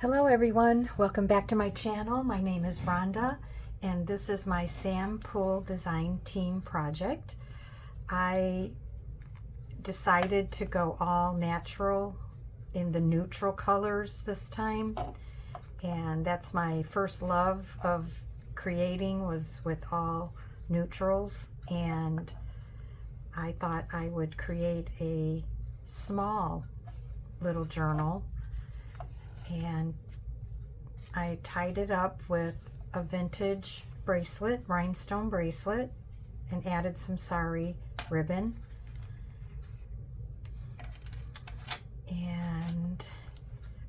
Hello everyone, welcome back to my channel. My name is Rhonda and this is my Sam Poole Design Team project. I decided to go all natural in the neutral colors this time, and that's my first love of creating, was with all neutrals, and I thought I would create a small little journal, and I tied it up with a vintage bracelet, rhinestone bracelet, and added some sari ribbon. And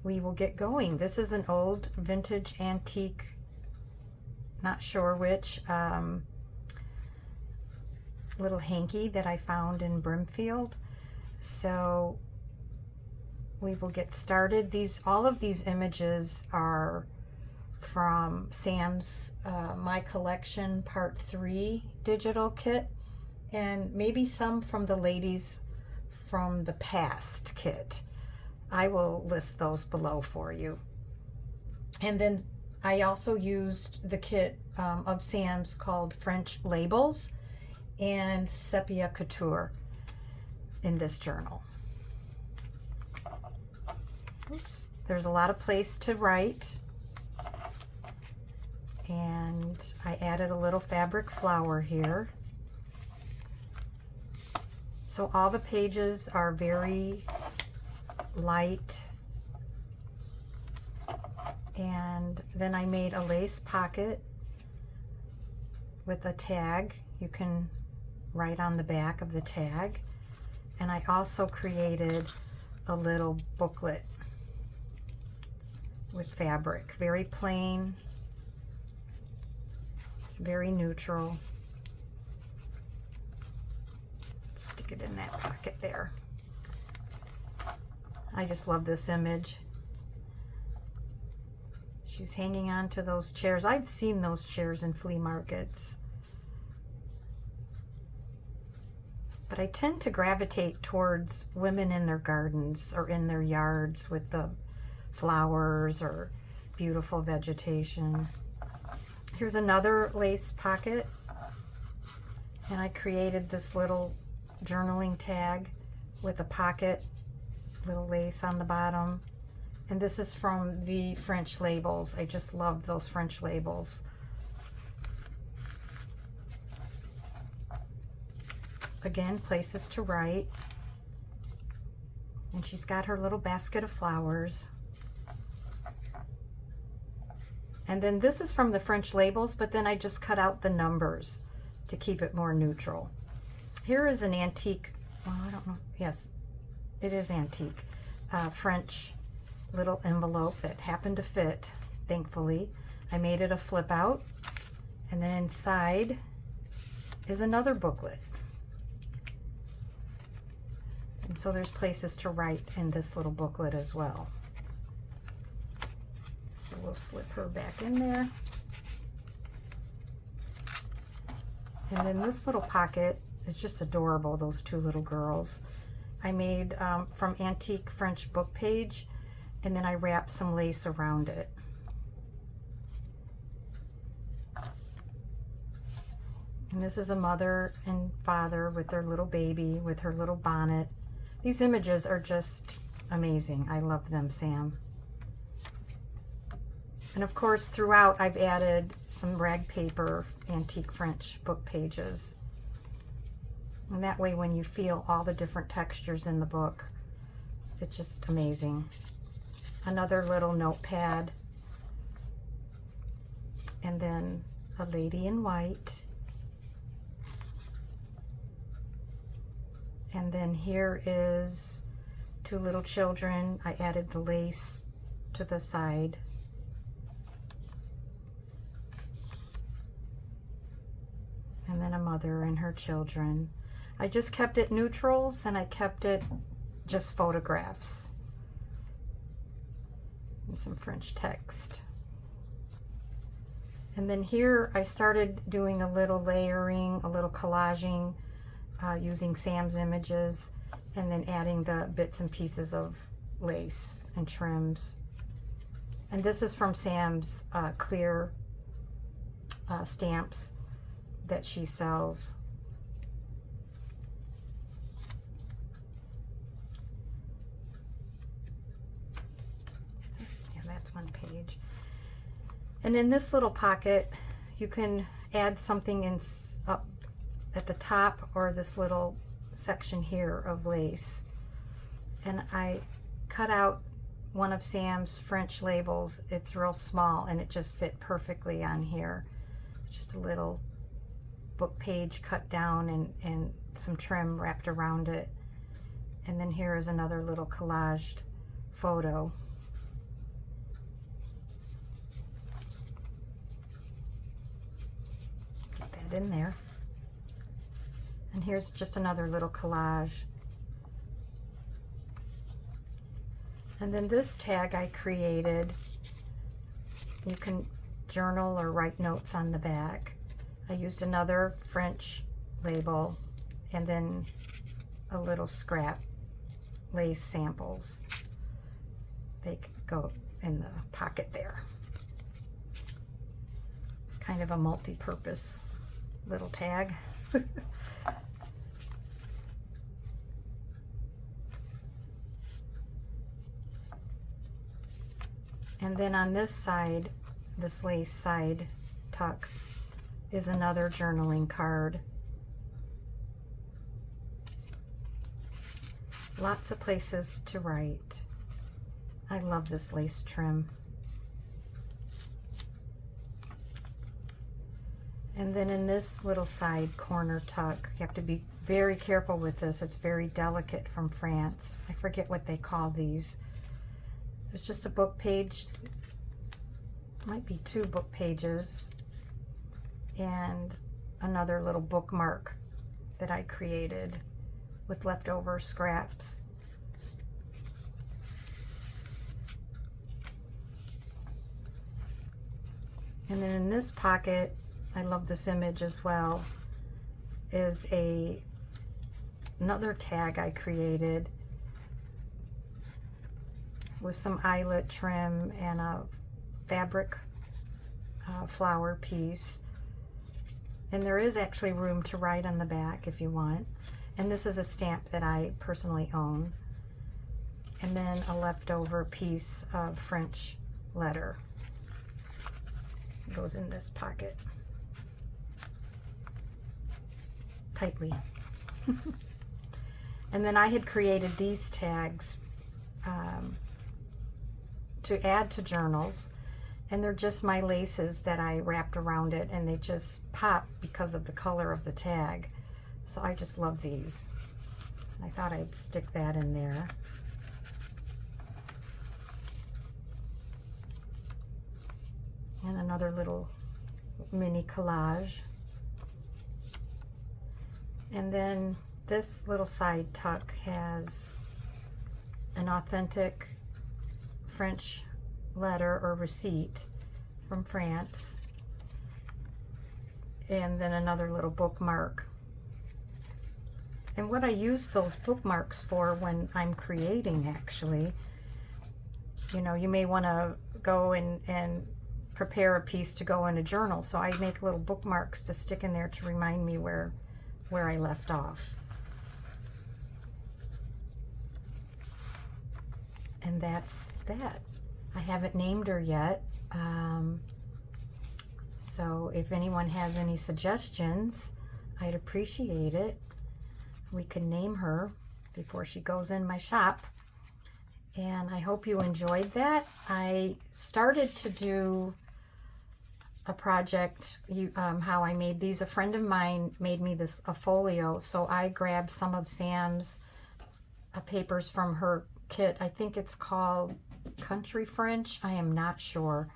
we will get going. This is an old vintage antique, not sure which, little hanky that I found in Brimfield. So we will get started. All of these images are from Sam's My Collection Part 3 digital kit, and maybe some from the ladies from the past kit. I will list those below for you. And then I also used the kit of Sam's called French Labels and Sepia Couture in this journal. Oops. There's a lot of place to write, and I added a little fabric flower here. So all the pages are very light, and then I made a lace pocket with a tag. You can write on the back of the tag, and I also created a little booklet with fabric, very plain, very neutral. Stick it in that pocket there. I just love this image. She's hanging on to those chairs. I've seen those chairs in flea markets, but I tend to gravitate towards women in their gardens or in their yards with the flowers or beautiful vegetation. Here's another lace pocket, and I created this little journaling tag with a pocket, little lace on the bottom, and this is from the French labels. I just love those French labels. Again, places to write, and she's got her little basket of flowers. And then this is from the French labels, but then I just cut out the numbers to keep it more neutral. Here is an antique, well, I don't know, yes, it is antique, French little envelope that happened to fit, thankfully. I made it a flip out, and then inside is another booklet. And so there's places to write in this little booklet as well. So we'll slip her back in there. And then this little pocket is just adorable, those two little girls. I made from Antique French Book Page, and then I wrapped some lace around it. And this is a mother and father with their little baby, with her little bonnet. These images are just amazing. I love them, Sam. And of course, throughout, I've added some rag paper antique French book pages. And that way, when you feel all the different textures in the book, it's just amazing. Another little notepad. And then a lady in white. And then here is two little children. I added the lace to the side. And then a mother and her children. I just kept it neutrals, and I kept it just photographs and some French text. And then here I started doing a little layering, a little collaging, using Sam's images, and then adding the bits and pieces of lace and trims. And this is from Sam's clear stamps that she sells. Yeah, that's one page. And in this little pocket, you can add something in up at the top, or this little section here of lace. And I cut out one of Sam's French labels. It's real small and it just fit perfectly on here. Just a little book page cut down and some trim wrapped around it. And then here is another little collaged photo. Get that in there. And here's just another little collage. And then this tag I created, you can journal or write notes on the back. I used another French label and then a little scrap lace samples. They go in the pocket there. Kind of a multi-purpose little tag. And then on this side, this lace side tuck, is another journaling card. Lots of places to write. I love this lace trim. And then in this little side corner tuck, you have to be very careful with this. It's very delicate, from France. I forget what they call these. It's just a book page, might be 2 book pages, and another little bookmark that I created with leftover scraps. And then in this pocket, I love this image as well, is another tag I created with some eyelet trim and a fabric flower piece. And there is actually room to write on the back if you want. And this is a stamp that I personally own. And then a leftover piece of French letter. It goes in this pocket tightly. And then I had created these tags to add to journals, and they're just my laces that I wrapped around it, and they just pop because of the color of the tag. So I just love these. I thought I'd stick that in there. And another little mini collage. And then this little side tuck has an authentic French letter or receipt from France, and then another little bookmark. And what I use those bookmarks for when I'm creating, actually, you know, you may want to go and prepare a piece to go in a journal, so I make little bookmarks to stick in there to remind me where I left off. And that's that. I haven't named her yet, so if anyone has any suggestions, I'd appreciate it. We can name her before she goes in my shop. And I hope you enjoyed that. I started to do a project, how I made these. A friend of mine made me a folio, so I grabbed some of Sam's papers from her kit. I think it's called Country French, I am not sure.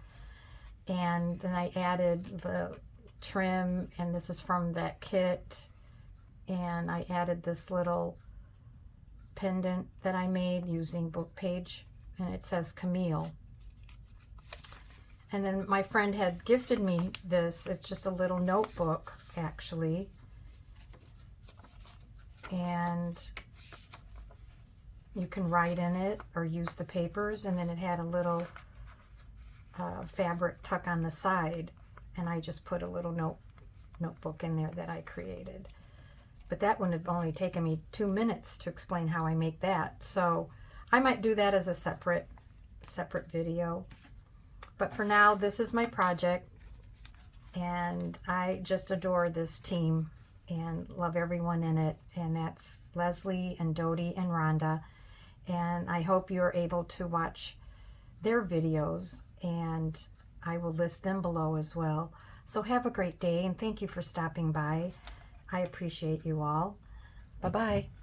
And then I added the trim, and this is from that kit. And I added this little pendant that I made using book page, and it says Camille. And then my friend had gifted me this. It's just a little notebook, actually. And you can write in it or use the papers. And then it had a little fabric tuck on the side, and I just put a little notebook in there that I created. But that would have only taken me 2 minutes to explain how I make that. So I might do that as a separate video. But for now, this is my project, and I just adore this team and love everyone in it. And that's Leslie and Dody and Rhonda. And I hope you're able to watch their videos, and I will list them below as well. So have a great day, and thank you for stopping by. I appreciate you all. Bye-bye.